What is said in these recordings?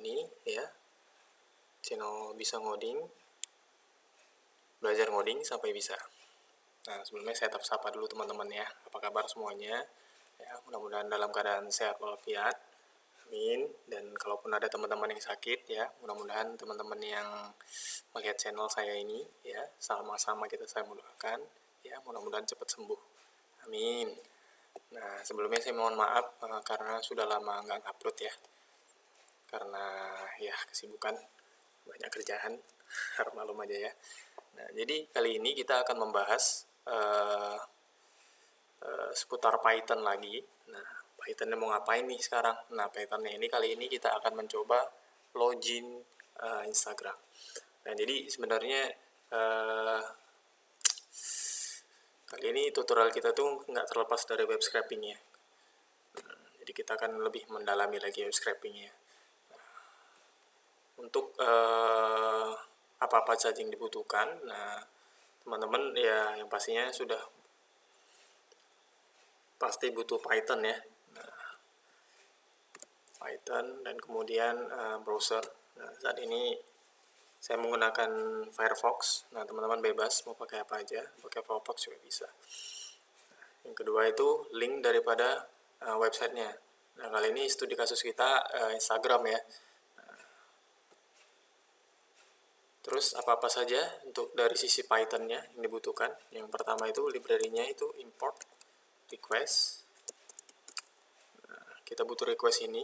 ini ya, channel bisa ngoding, belajar ngoding sampai bisa. Nah, sebelumnya saya sapa dulu teman-teman ya, apa kabar semuanya? Ya, mudah-mudahan dalam keadaan sehat walafiat. Amin. Dan kalaupun ada teman-teman yang sakit ya, mudah-mudahan teman-teman yang melihat channel saya ini ya, sama-sama saya mendoakan ya, mudah-mudahan cepat sembuh. Amin. Nah, sebelumnya saya mohon maaf karena sudah lama nggak upload ya, karena ya kesibukan, banyak kerjaan, harap malum aja ya. Nah, jadi kali ini kita akan membahas seputar Python lagi. Nah, Pythonnya mau ngapain nih sekarang? Nah, Pythonnya ini kali ini kita akan mencoba login Instagram. Nah, jadi sebenarnya kali ini tutorial kita tuh nggak terlepas dari web scraping ya. Jadi kita akan lebih mendalami lagi web scrapingnya. Untuk apa-apa saja yang dibutuhkan, nah teman-teman ya yang pastinya sudah pasti butuh Python ya. Nah, Python dan kemudian browser. Nah, saat ini saya menggunakan Firefox. Nah, teman-teman bebas mau pakai apa aja, pakai Firefox juga bisa. Yang kedua itu link daripada websitenya. Nah, kali ini studi kasus kita Instagram ya. Terus apa-apa saja untuk dari sisi Python-nya yang dibutuhkan. Yang pertama itu library-nya itu import request. Nah, kita butuh request ini.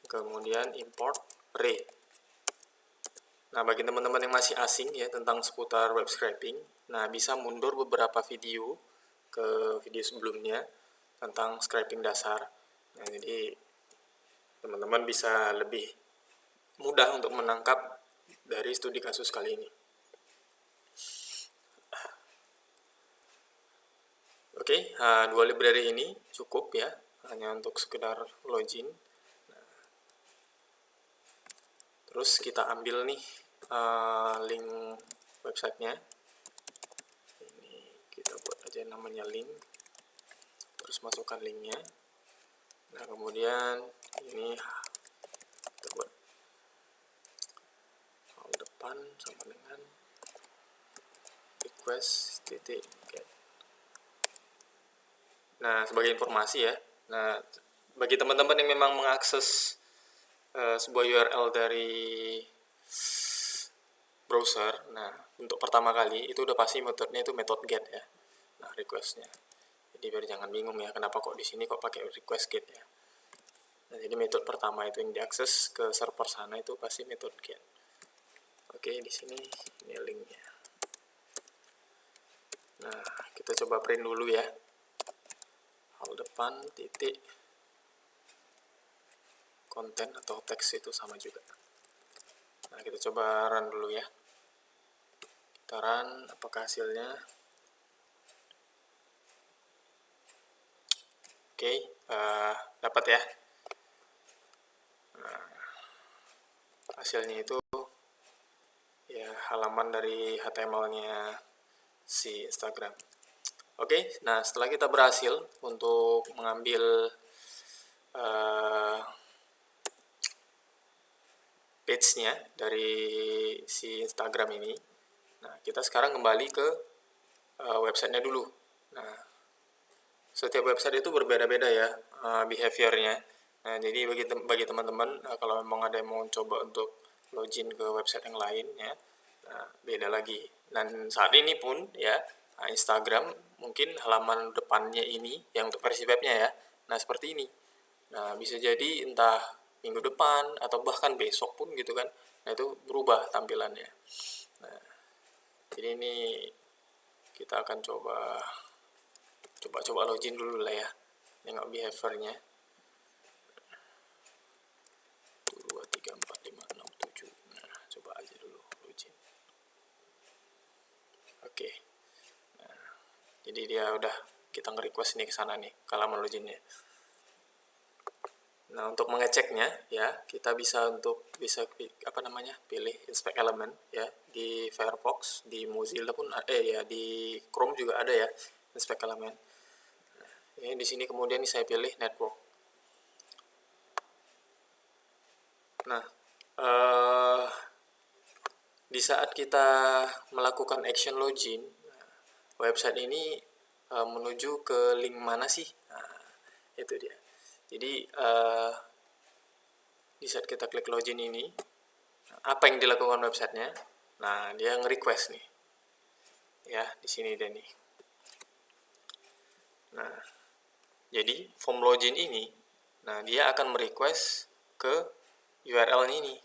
Kemudian import array. Nah, bagi teman-teman yang masih asing ya tentang seputar web scraping, nah bisa mundur beberapa video ke video sebelumnya tentang scraping dasar. Nah, jadi teman-teman bisa lebih mudah untuk menangkap dari studi kasus kali ini. Oke, dua library ini cukup ya, hanya untuk sekedar login. Terus kita ambil nih link websitenya. Ini kita buat aja namanya link. Terus masukkan linknya. Nah, kemudian ini kita buat halaman depan sama dengan request titik get. Nah, sebagai informasi ya, nah bagi teman-teman yang memang mengakses sebuah URL dari browser, nah untuk pertama kali itu udah pasti metodenya itu metode get ya. Nah, requestnya. Jadi biar jangan bingung ya, kenapa kok di sini kok pakai request get ya. Nah, jadi metode pertama itu yang diakses ke server sana itu pasti metode get. Oke, di sini ini linknya. Nah, kita coba print dulu ya. Hal depan titik konten atau teks itu sama juga. Nah, kita coba run dulu ya. Kita run, apakah hasilnya? Oke, dapat ya. Nah, hasilnya itu ya halaman dari HTML-nya si Instagram. Oke, nah setelah kita berhasil untuk mengambil page-nya dari si Instagram ini, nah kita sekarang kembali ke websitenya dulu. Nah, setiap website itu berbeda-beda ya behaviornya. Nah, jadi bagi teman-teman kalau memang ada yang mau coba untuk login ke website yang lain ya, nah, beda lagi. Dan saat ini pun ya Instagram mungkin halaman depannya ini yang untuk versi webnya ya, nah seperti ini. Nah, bisa jadi entah minggu depan atau bahkan besok pun gitu kan, nah itu berubah tampilannya. Nah, jadi ini kita akan coba login dulu lah ya, nengok behaviornya. 2, 3, 4, 5, 6, 7. Nah, coba aja dulu login. Oke. Nah, jadi dia udah kita nge-request nih ke sana nih kalau mau loginnya. Nah, untuk mengeceknya ya, kita bisa pilih inspect element ya di Firefox, di Mozilla pun ya di Chrome juga ada ya inspect element. Nah, ini di sini kemudian saya pilih network. Nah, di saat kita melakukan action login, website ini menuju ke link mana sih? Nah, itu dia. Jadi di saat kita klik login ini, apa yang dilakukan websitenya? Nah, dia nge-request nih, ya di sini dia nih. Nah, jadi form login ini, nah dia akan merequest ke URL ini.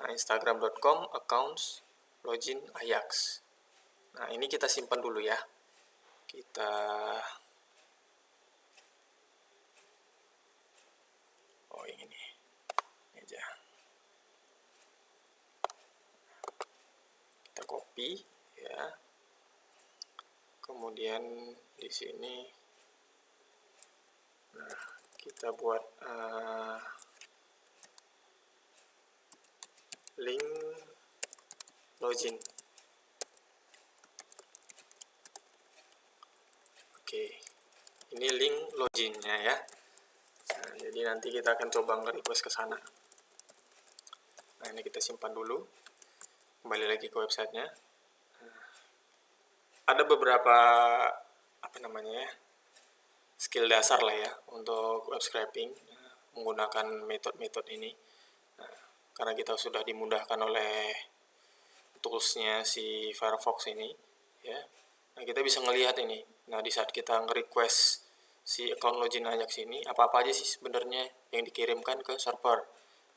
Nah, instagram.com accounts login Ajax. Nah, ini kita simpan dulu ya. Kita ini aja. Kita copy ya. Kemudian di sini, nah kita buat link login. Oke, ini link loginnya ya. Nah, jadi nanti kita akan coba nge-request ke sana. Nah, ini kita simpan dulu. Kembali lagi ke websitenya. Ada beberapa skill dasar lah ya untuk web scraping menggunakan metode-metode ini. Nah, karena kita sudah dimudahkan oleh toolsnya si Firefox ini, ya. Nah, kita bisa ngelihat ini. Nah, di saat kita nge-request si account login Ajax ini, apa-apa aja sih sebenarnya yang dikirimkan ke server.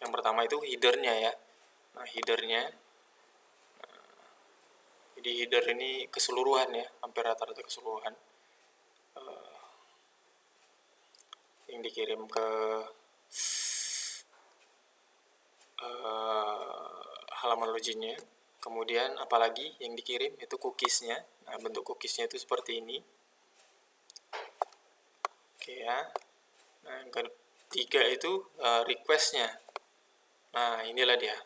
Yang pertama itu headernya ya. Nah, headernya, jadi header ini keseluruhan ya, hampir rata-rata keseluruhan yang dikirim ke halaman loginnya. Kemudian apalagi yang dikirim itu cookiesnya. Nah, bentuk cookiesnya itu seperti ini. Oke ya. Nah, yang ketiga itu requestnya. Nah, inilah dia.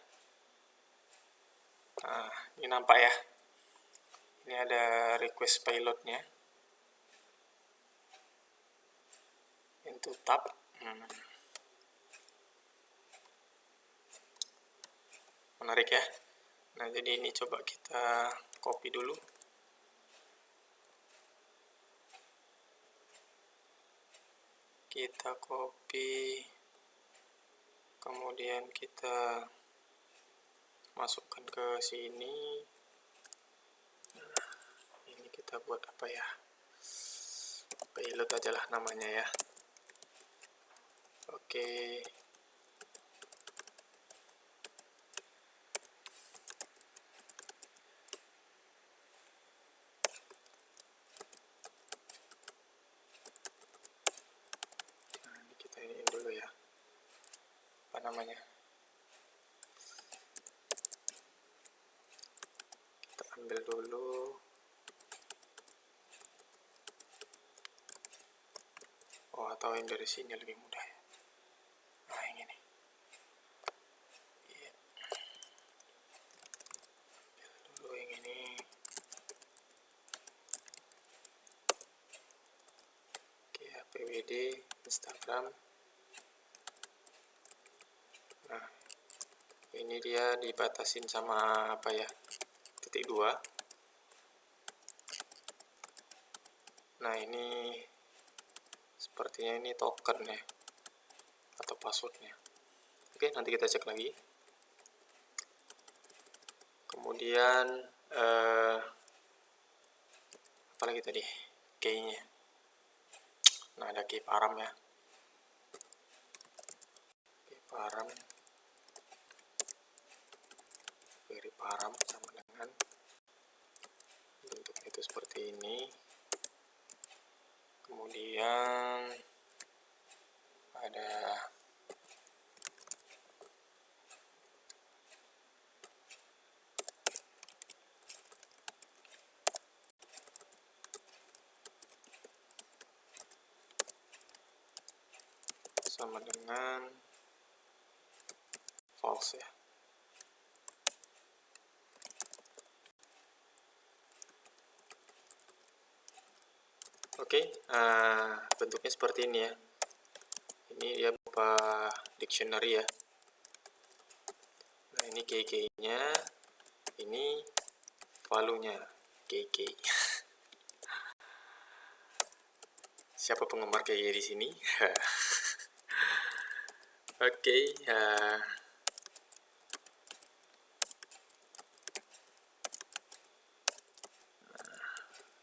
Nah, ini nampak ya. Ini ada request payloadnya. Into tab. Menarik ya. Nah, jadi ini coba kita copy dulu. Kita copy. Kemudian kita masukkan ke sini. Nah, ini kita buat apa ya? Payload aja lah namanya ya. Oke. Nah, ini kita iniin dulu ya. Apa namanya? Kita ambil dulu. Oh, atau yang dari sini lebih mudah ya. Nah, yang ini. Iya. Ambil dulu yang ini. Oke, apwd Instagram. Nah, ini dia dibatasin sama apa ya? Titik 2. Nah, ini sepertinya ini token ya, atau passwordnya. Oke, nanti kita cek lagi. Kemudian apalagi tadi key-nya. Nah, ada key param ya. Key param, query param sama dengan bentuknya itu seperti ini. Kemudian ada sama dengan false ya. Oke, bentuknya seperti ini ya. Ini dia berupa dictionary ya. ini KK-nya, ini value-nya KK. Siapa penggemar KK di sini? Oke,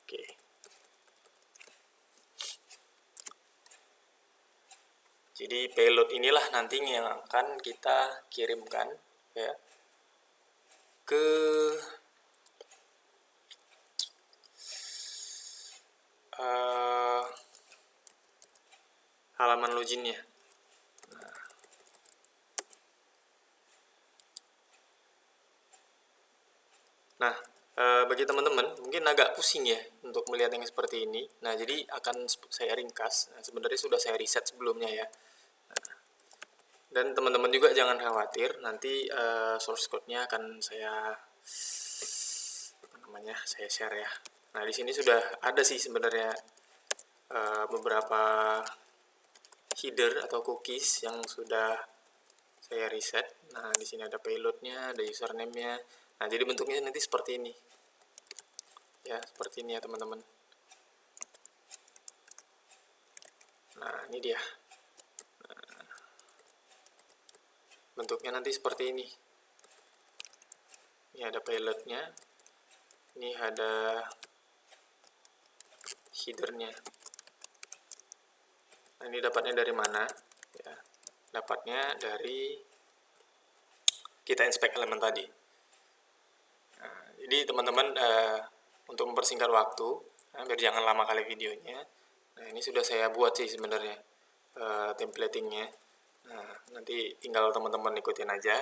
oke. Jadi payload inilah nantinya yang akan kita kirimkan ya ke halaman loginnya. Nah, bagi teman-teman mungkin agak pusing ya untuk melihat yang seperti ini. Nah, jadi akan saya ringkas. Nah, sebenarnya sudah saya riset sebelumnya ya. Dan teman-teman juga jangan khawatir, nanti source code-nya akan saya saya share ya. Nah, di sini sudah ada sih sebenarnya beberapa header atau cookies yang sudah saya reset. Nah, di sini ada payload-nya, ada username-nya. Nah, jadi bentuknya nanti seperti ini. Ya, seperti ini ya, teman-teman. Nah, ini dia. Bentuknya nanti seperti ini. Ini ada payload-nya. Ini ada header-nya. Nah, ini dapatnya dari mana? Ya, dapatnya dari kita inspect elemen tadi. Nah, jadi teman-teman untuk mempersingkat waktu, biar jangan lama kali videonya. Nah, ini sudah saya buat sih sebenarnya templatingnya. Nah, nanti tinggal teman-teman ikutin aja.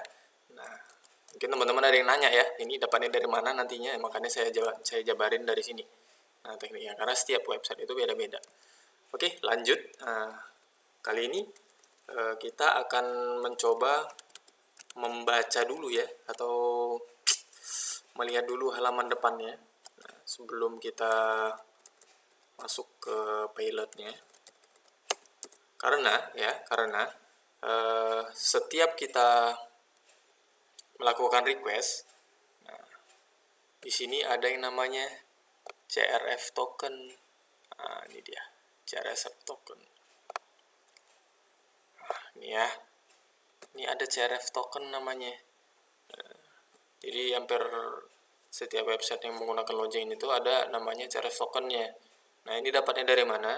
Nah, mungkin teman-teman ada yang nanya ya, ini dapatnya dari mana nantinya, makanya saya jabarin dari sini. Nah, tekniknya, karena setiap website itu beda-beda. Oke, lanjut. Kali ini kita akan mencoba membaca dulu ya, atau melihat dulu halaman depannya sebelum kita masuk ke payloadnya. Karena setiap kita melakukan request, di sini ada yang namanya CRF token. Nah, ini dia CRF token. Ini ya, ini ada CRF token namanya. Jadi hampir setiap website yang menggunakan login itu ada namanya CRF tokennya. Nah, ini dapatnya dari mana?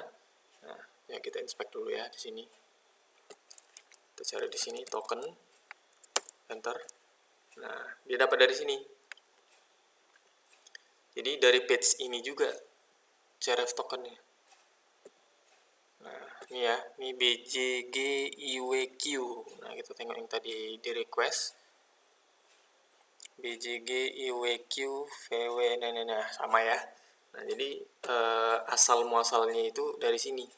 Nah, ya kita inspect dulu ya di sini. Kita cari di sini token, enter. Nah, dia dapat dari sini. Jadi dari page ini juga CRF tokennya. Nah, ini ya, ini BJGIWQ. Nah, kita tengok yang tadi di request. BJGIWQ VW, nah, sama ya. Nah, jadi asal muasalnya itu dari sini.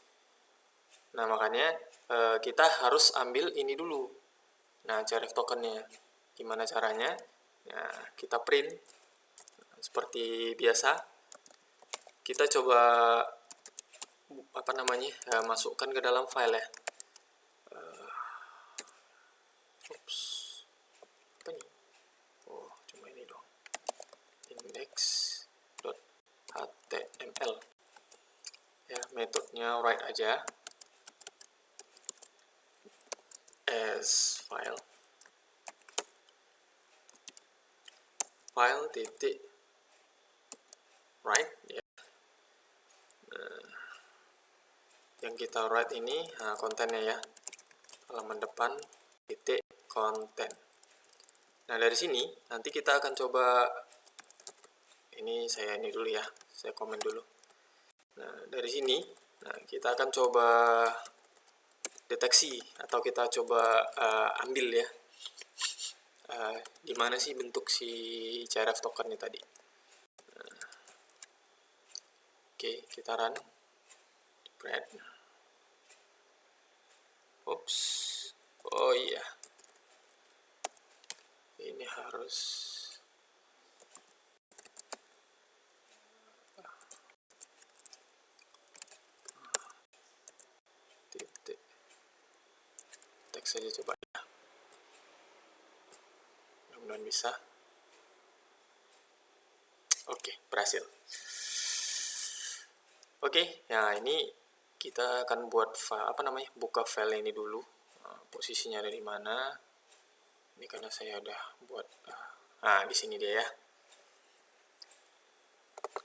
Nah, makanya kita harus ambil ini dulu. Nah, CRF tokennya. Gimana caranya? Nah, kita print seperti biasa. Kita coba masukkan ke dalam file ya. Apa nih? Oh, cuma ini dong. Index.html. Ya, metodenya write aja. As file titik write ya. Yang kita write ini kontennya ya, halaman depan titik konten. Nah, dari sini nanti kita akan coba, ini dulu ya, saya komen dulu. Nah, dari sini kita akan coba deteksi atau kita coba ambil ya, di mana sih bentuk si CRF token ini tadi. Oke, kita run. Spread. Oops. Oh iya. Ini harus titik teks saja coba ya. bisa. Oke, berhasil. Oke, nah ini kita akan buat buka file ini dulu. Posisinya ada di mana? Ini karena saya udah buat. Nah, di sini dia ya.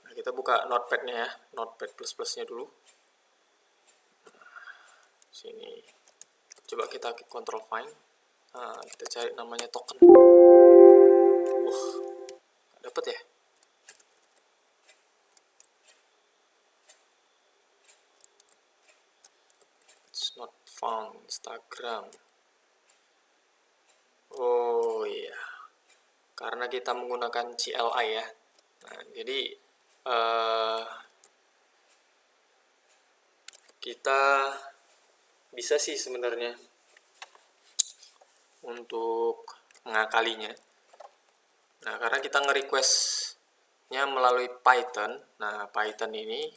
Nah, kita buka Notepad-nya ya, Notepad plus-plusnya dulu. Sini. Coba kita Control Find. Nah, kita cari namanya token. Wah, dapet ya? It's not found. Instagram. Oh iya, karena kita menggunakan CLI ya. Nah, jadi kita bisa sih sebenarnya untuk mengakalinya. Nah, karena kita nge-requestnya melalui Python. Nah, Python ini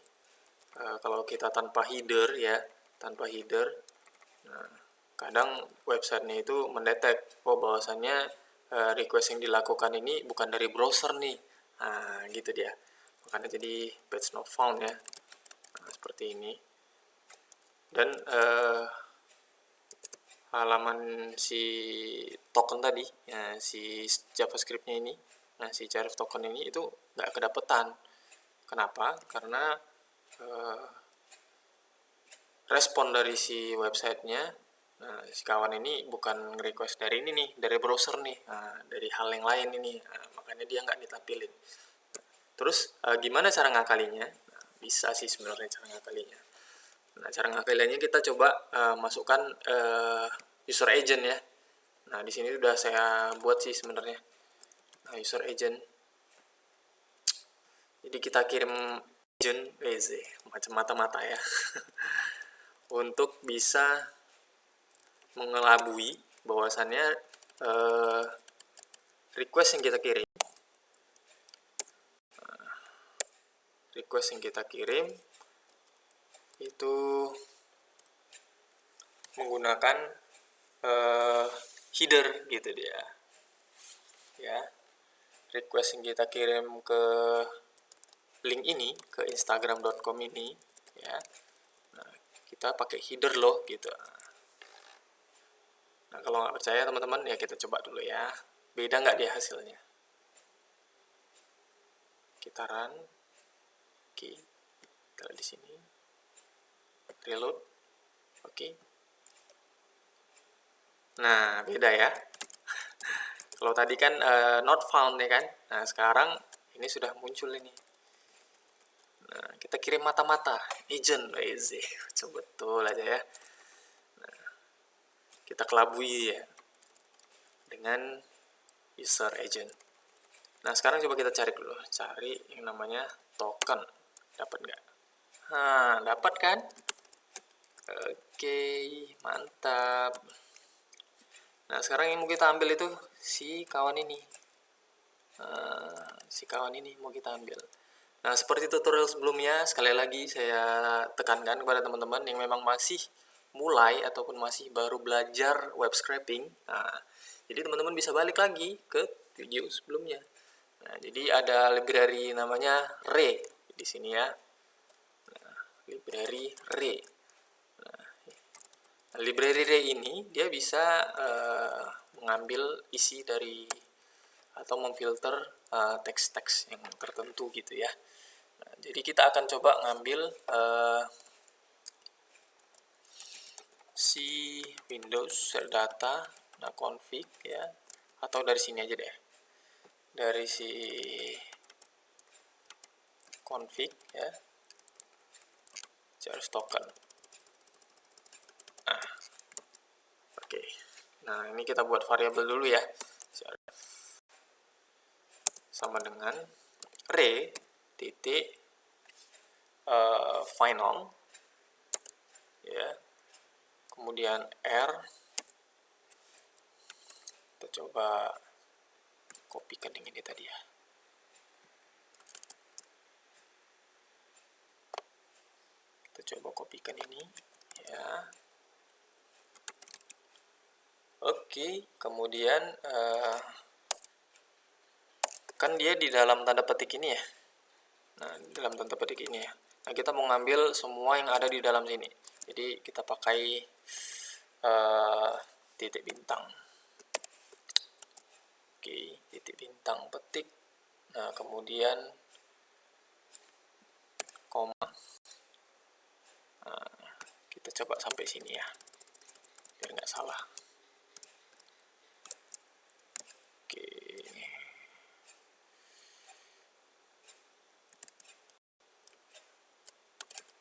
kalau kita tanpa header ya, nah, kadang websitenya itu mendetek bahwasannya request yang dilakukan ini bukan dari browser nih. Nah, gitu dia. Makanya jadi page not found ya. Nah, seperti ini. Dan halaman si token tadi, ya, si JavaScript-nya ini, nah si Charif token ini itu nggak kedapetan. Kenapa? Karena respon dari si websitenya, nah si kawan ini bukan request dari ini nih, dari browser nih, nah, dari hal yang lain ini, nah, makanya dia nggak ditampilin. Terus gimana cara ngakalinya? Nah, bisa sih sebenarnya cara ngakalinya. Nah, cara ngakalinya kita coba masukkan user agent ya. Nah, di sini udah saya buat sih sebenarnya. Nah, user agent. Jadi kita kirim agent, macam mata-mata ya, untuk bisa mengelabui bahwasannya request yang kita kirim, itu menggunakan header gitu dia ya. Request yang kita kirim ke link ini, ke instagram.com ini ya, nah, kita pakai header loh gitu. Nah, kalau nggak percaya teman-teman ya kita coba dulu ya, beda nggak dia hasilnya. Kita run. Oke, kita lihat di sini, reload. Oke, nah beda ya. Kalau tadi kan not found ya kan, nah sekarang ini sudah muncul ini. Nah, kita kirim mata-mata agent, coba betul aja ya. Nah, kita kelabui ya dengan user agent. Nah, sekarang coba kita cari dulu, cari yang namanya token. Dapat nggak? Nah, dapat kan? Oke, mantap. Nah, sekarang yang mau kita ambil itu si kawan ini. Mau kita ambil. Nah, seperti tutorial sebelumnya, sekali lagi saya tekankan kepada teman-teman yang memang masih mulai ataupun masih baru belajar web scraping. Nah, jadi teman-teman bisa balik lagi ke video sebelumnya. Nah, jadi ada library namanya Ray di sini ya. Nah, library Ray. Nah, library Ray ini dia bisa mengambil isi dari atau memfilter teks-teks yang tertentu gitu ya. Nah, jadi kita akan coba ngambil si Windows share data, nah config ya, atau dari sini aja deh, dari si config ya, charge token. Nah, oke. Nah, ini kita buat variabel dulu ya, sama dengan re titik final ya, kemudian r. Kita coba kopikan yang ini tadi ya. Kita coba kopikan ini ya. Oke, kemudian kan dia di dalam tanda petik ini ya. Nah, di dalam tanda petik ini ya. Nah, kita mau ngambil semua yang ada di dalam sini. Jadi kita pakai titik bintang. Oke, titik bintang petik. Nah, kemudian koma. Nah, kita coba sampai sini ya, biar nggak salah. Oke.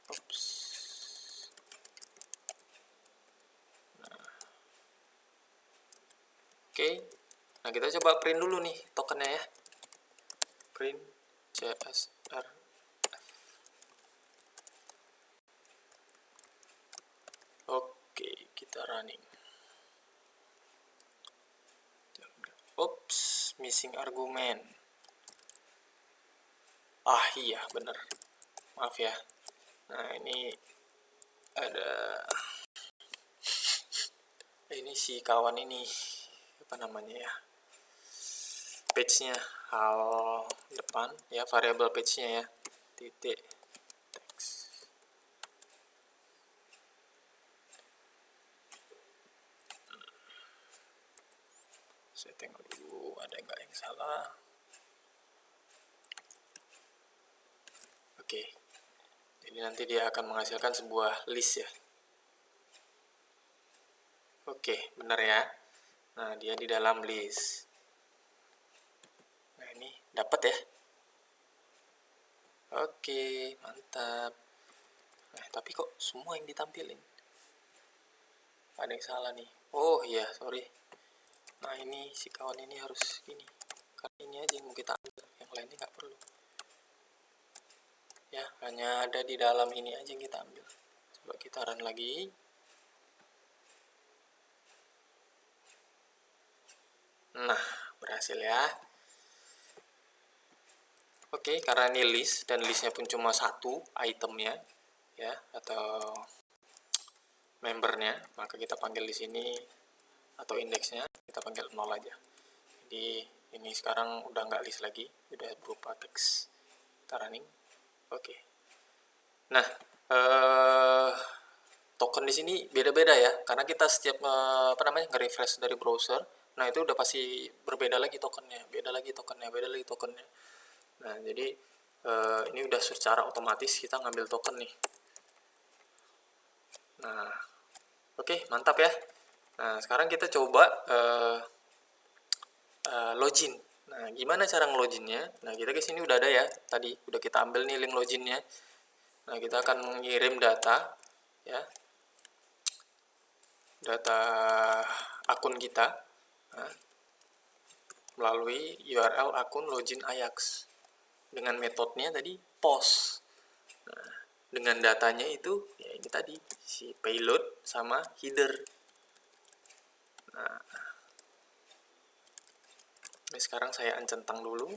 Oops. Nah. Oke. Nah, kita coba print dulu nih tokennya ya. Print CSR. Oke, kita running. Oops, missing argument. Ah iya, bener. Maaf ya. Nah, ini ada ini si kawan ini apa namanya ya, page-nya hal depan ya, variable page-nya ya, titik text. Saya tengok dulu ada nggak yang salah. Oke, jadi nanti dia akan menghasilkan sebuah list ya. Oke, benar ya. Nah, dia di dalam list. Nah, ini dapat ya. Oke, mantap. Tapi kok semua yang ditampilin? Ada yang salah nih. Oh iya, sorry. Nah, ini si kawan ini harus gini. Karena ini aja yang mau kita ambil, yang lainnya nggak perlu. Ya, hanya ada di dalam ini aja yang kita ambil. Coba kita run lagi. Nah, berhasil ya. Oke, karena ini list dan listnya pun cuma satu itemnya ya, atau membernya, maka kita panggil di sini, atau indeksnya kita panggil 0 aja. Jadi ini sekarang udah nggak list lagi, udah berupa teks. Kita running. Oke. Nah, token di sini beda-beda ya, karena kita setiap nge-refresh dari browser, nah itu udah pasti berbeda lagi tokennya, beda lagi tokennya. Nah, jadi ini udah secara otomatis kita ngambil token nih. Nah, oke, mantap ya. Nah, sekarang kita coba login. Nah, gimana cara ngeloginnya? Nah, kita ke sini udah ada ya, tadi udah kita ambil nih link loginnya. Nah, kita akan mengirim data ya, data akun kita melalui URL akun login Ajax dengan metodenya tadi post. Nah, dengan datanya itu ya ini tadi si payload sama header. Nah, ini sekarang saya uncentang dulu.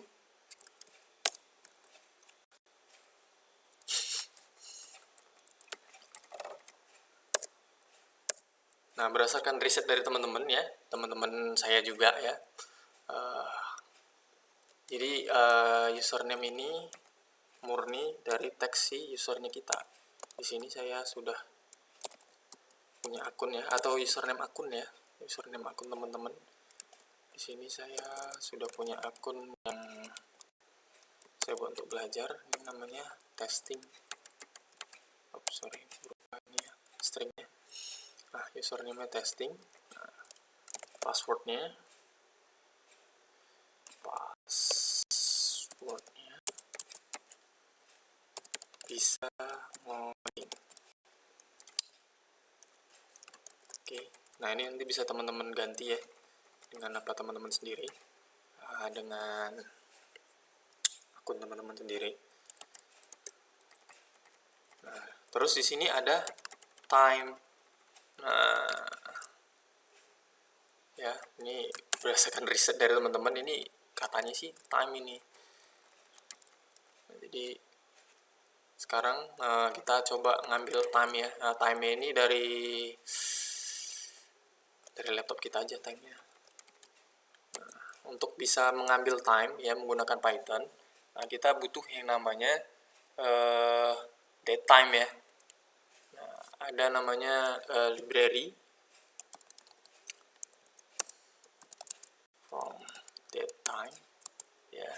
Nah, berdasarkan riset dari teman-teman ya, teman-teman saya juga ya. Jadi username ini murni dari teks si usernya kita. Di sini saya sudah punya akun ya, atau username akun ya, username akun teman-teman. Di sini saya sudah punya akun yang saya buat untuk belajar. Ini namanya testing. Ini ya, stringnya. Nah, username testing. Nah, passwordnya bisa ngomongin. Oke, nah ini nanti bisa teman-teman ganti ya dengan apa teman-teman sendiri, dengan akun teman-teman sendiri. Nah, terus di sini ada time. Nah, ya ini berdasarkan riset dari teman-teman, ini katanya sih time ini. Nah, jadi sekarang kita coba ngambil time ya. Nah, time ini dari laptop kita aja time-nya. Nah, untuk bisa mengambil time ya menggunakan Python, nah kita butuh yang namanya datetime ya. Nah, ada namanya library from datetime ya,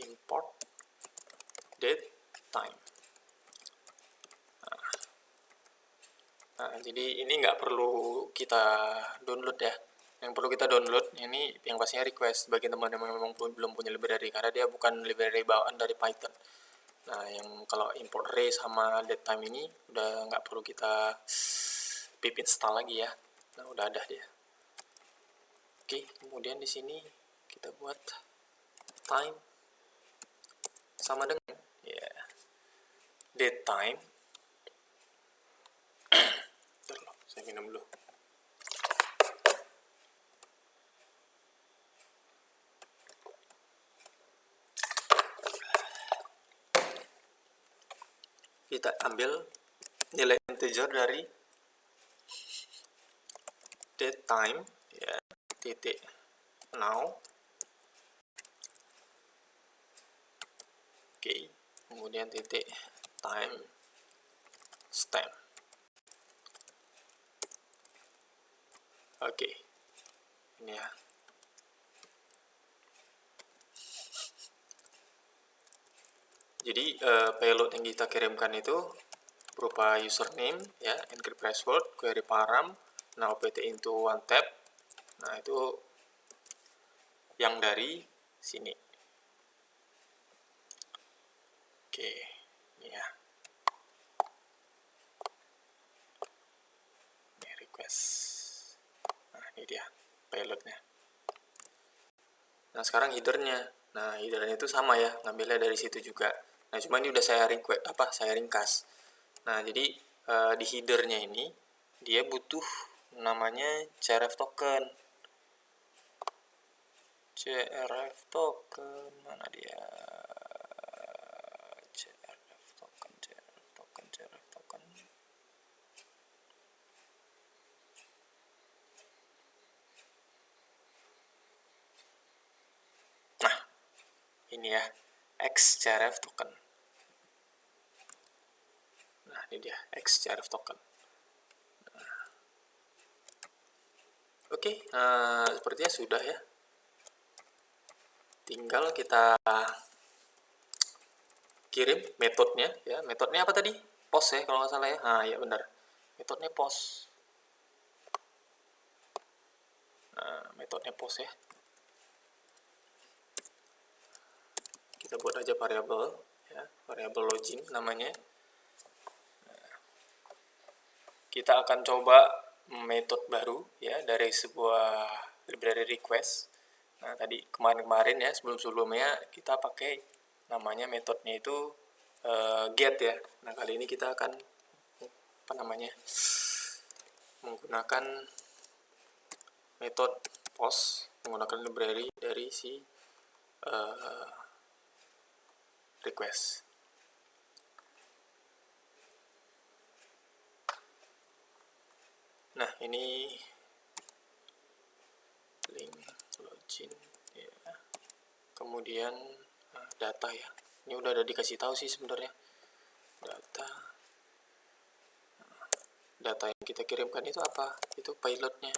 import datetime. Nah, jadi ini nggak perlu kita download ya. Yang perlu kita download ini yang pastinya request bagi teman-teman yang memang belum punya library, karena dia bukan library bawaan dari Python. Nah, yang kalau import array sama datetime ini udah nggak perlu kita pip install lagi ya. Nah, udah ada dia. Oke, kemudian di sini kita buat time sama dengan ya datetime. Saya minum dulu. Kita ambil nilai integer dari datetime ya, titik now. Oke, kemudian titik time stamp. Oke, ini ya. Jadi payload yang kita kirimkan itu berupa username ya, encrypt password, query param, nah opt into one tab. Nah, itu yang dari sini. Oke, ini ya. Ini request. Nah, ini dia payloadnya. Nah, sekarang headernya. Nah, headernya itu sama ya, ngambilnya dari situ juga. Nah, cuma ini udah saya ringkas. Nah, jadi di headernya ini dia butuh namanya crf token. crf token mana dia? crf token. Nah, ini ya, xcrf token. Nah, ini dia xcrf token. Oke, sepertinya sudah ya. Tinggal kita kirim metodenya ya. Metodenya apa tadi? Post ya kalau nggak salah ya. Nah, ya benar. Metodenya post. Nah, metodenya post ya. Kita buat aja variabel ya, variabel login namanya. Kita akan coba metode baru ya dari sebuah library request. Nah, tadi kemarin ya, sebelum-sebelumnya kita pakai namanya metodenya itu get ya. Nah, kali ini kita akan menggunakan metode post, menggunakan library dari si request. Nah, ini link login ya. Kemudian data ya. Ini udah ada dikasih tahu sih sebenarnya. Data yang kita kirimkan itu apa? Itu payloadnya.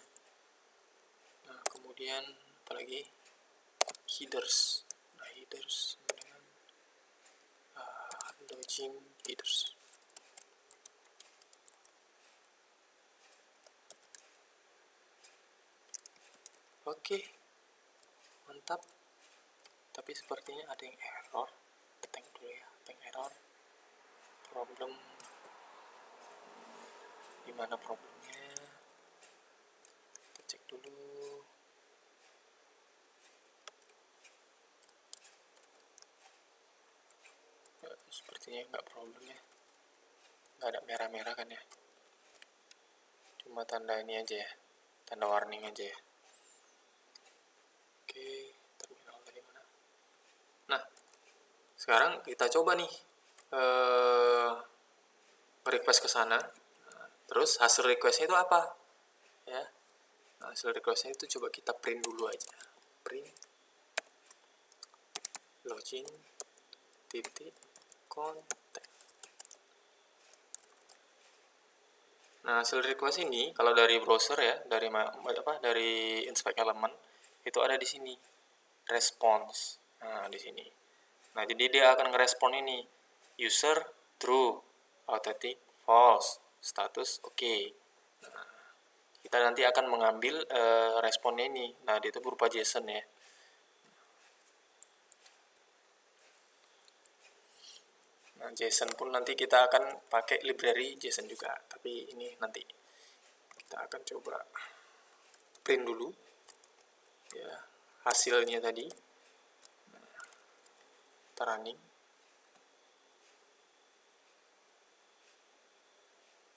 Nah, kemudian apalagi headers. Nah, headers dengan login headers. Oke, mantap. Tapi sepertinya ada yang error. Thank dulu ya, ada yang error. Problem. Gimana problemnya? Kita cek dulu. Sepertinya nggak problem ya. Nggak ada merah-merah kan ya. Cuma tanda ini aja ya. Tanda warning aja ya. Oke, terminal tadi mana? Nah, sekarang kita coba nih request ke sana. Nah, terus hasil requestnya itu apa? Ya. Nah, hasil requestnya itu coba kita print dulu aja. print login titik konten. Nah, hasil request ini kalau dari browser ya, dari inspect element itu ada di sini response. Nah, di sini. Nah, jadi dia akan ngerespon ini user true, authentic false, status oke. Nah, kita nanti akan mengambil responnya ini. Nah, itu berupa JSON ya. Nah, JSON pun nanti kita akan pakai library JSON juga, tapi ini nanti kita akan coba print dulu ya hasilnya tadi. Nah, kita running.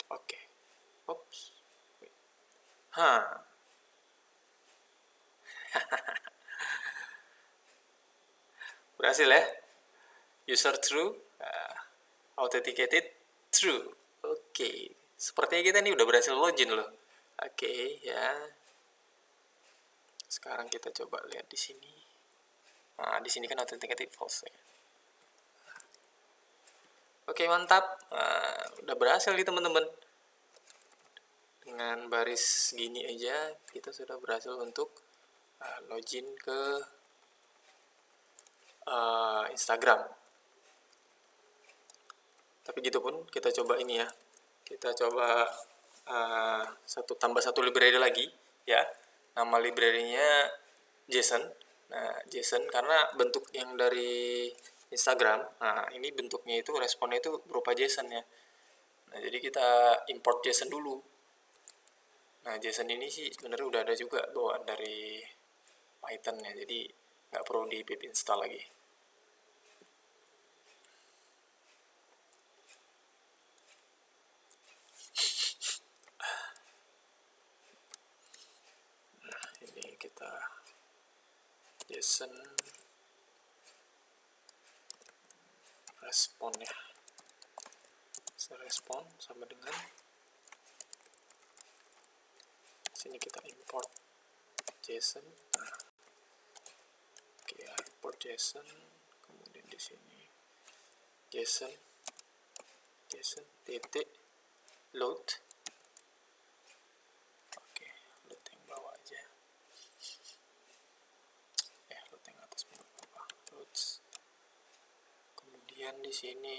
Oke. Oops. Berhasil ya. User true, authenticated true. Oke. Sepertinya kita nih udah berhasil login loh. Oke, ya. Sekarang kita coba lihat di sini. Nah, di sini kan authenticated false ya. Oke, mantap. Udah berhasil nih teman-teman. Dengan baris gini aja kita sudah berhasil untuk login ke Instagram. Tapi gitu pun kita coba ini ya. Kita coba tambah satu library lagi ya. Nama library-nya JSON. Nah, JSON karena bentuk yang dari Instagram. Nah, ini bentuknya itu responnya itu berupa JSON ya. Nah, jadi kita import JSON dulu. Nah, JSON ini sih sebenarnya udah ada juga bawaan dari Python ya. Jadi nggak perlu di pip install lagi. Nah, ini kita JSON respon ya. Respon sama dengan sini kita import JSON. Nah, oke ya, import JSON, kemudian di sini JSON titik load. Oke, load yang bawah aja. Load yang atas bawah. Loads. Kemudian di sini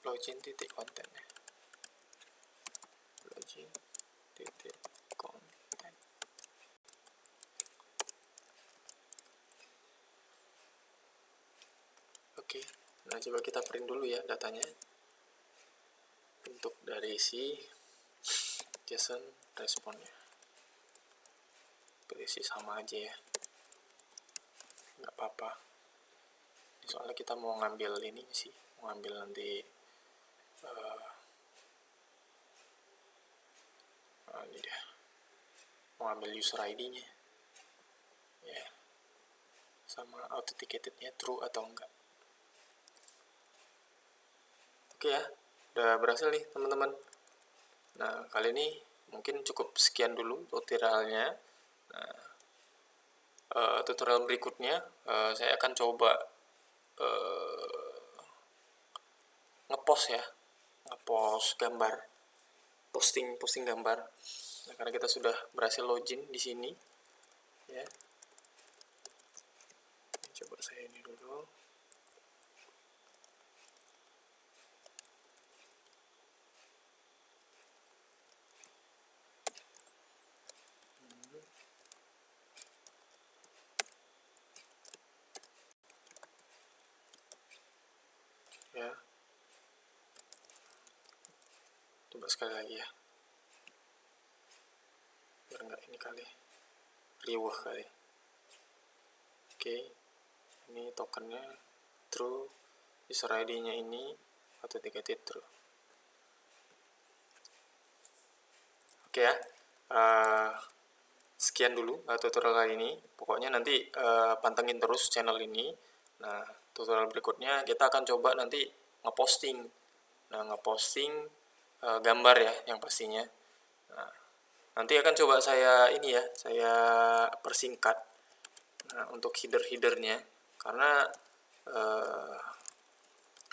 login titik konten ya. Login titik konten. Oke, nah coba kita print dulu ya datanya. Bentuk dari si JSON responnya. Berisi sama aja ya. Nggak apa-apa. Soalnya kita mau ngambil ini sih, mau ngambil nanti ini dia, mau ambil user ID-nya ya, sama authenticated-nya true atau enggak. Oke ya, udah berhasil nih teman-teman. Nah, kali ini mungkin cukup sekian dulu tutorialnya. Nah, tutorial berikutnya saya akan coba ngepost ya, ngepost gambar, posting gambar. Nah, karena kita sudah berhasil login di sini ya. Coba saya ini dulu. Ya, coba sekali lagi ya, biar nggak ini kali riuh kali. Oke, ini tokennya true, user ID-nya ini authenticated true. Oke ya, sekian dulu tutorial kali ini. Pokoknya nanti pantengin terus channel ini. Nah, tutorial berikutnya kita akan coba nanti ngeposting. Nah, ngeposting gambar ya yang pastinya. Nah, Nanti akan coba saya ini ya, saya persingkat. Nah, untuk header-headernya, karena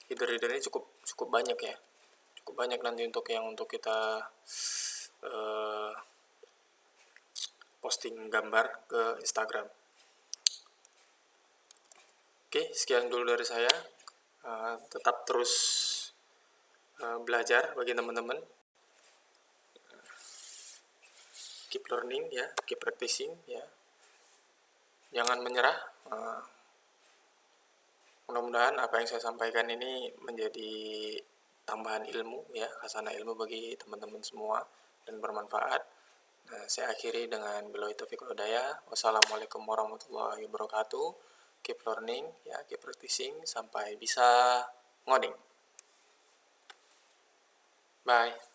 header-header ini cukup banyak ya, cukup banyak nanti untuk kita posting gambar ke Instagram. Oke, sekian dulu dari saya. Tetap terus belajar bagi teman-teman. Keep learning ya, keep practicing ya. Jangan menyerah. Mudah-mudahan apa yang saya sampaikan ini menjadi tambahan ilmu ya, khazanah ilmu bagi teman-teman semua dan bermanfaat. Nah, saya akhiri dengan billahi taufiq wal hidayah. Wassalamualaikum warahmatullahi wabarakatuh. Keep learning ya, keep practicing sampai bisa ngoding. Bye.